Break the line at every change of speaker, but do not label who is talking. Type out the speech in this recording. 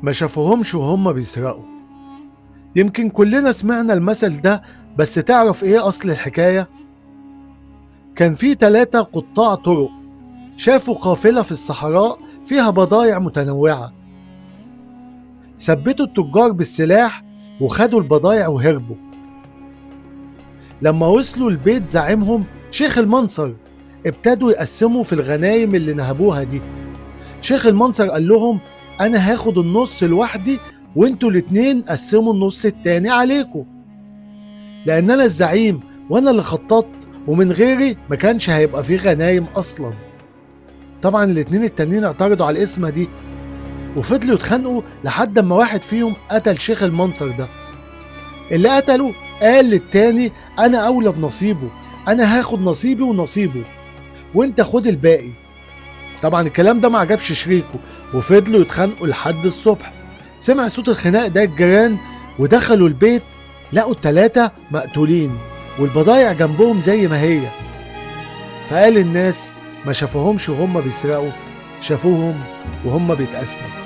ما شافوهمش وهم بيسرقوا. يمكن كلنا سمعنا المثل ده، بس تعرف ايه اصل الحكاية؟ كان في 3 قطاع طرق شافوا قافلة في الصحراء فيها بضايع متنوعة. ثبتوا التجار بالسلاح وخدوا البضايع وهربوا. لما وصلوا لبيت زعيمهم شيخ المنصر، ابتدوا يقسموا في الغنايم اللي نهبوها دي. شيخ المنصر قال لهم: انا هاخد النص لوحدي، وانتوا الاتنين قسموا النص التاني عليكم، لان انا الزعيم وانا اللي خططت، ومن غيري ما كانش هيبقى فيه غنايم اصلا. طبعا الاتنين التانيين اعترضوا على القسمة دي، وفضلوا يتخانقوا لحد اما واحد فيهم قتل شيخ المنصر ده. اللي قتله قال للتاني: انا اولى بنصيبه، انا هاخد نصيبي ونصيبه، وانت خد الباقي. طبعا الكلام ده ما عجبش شريكه، وفضلوا يتخانقوا لحد الصبح. سمع صوت الخناق ده الجيران، ودخلوا البيت لقوا ال3 مقتولين والبضايع جنبهم زي ما هي. فقال الناس ما شافوهمش وهم بيسرقوا، شافوهم وهم بيتقسموا.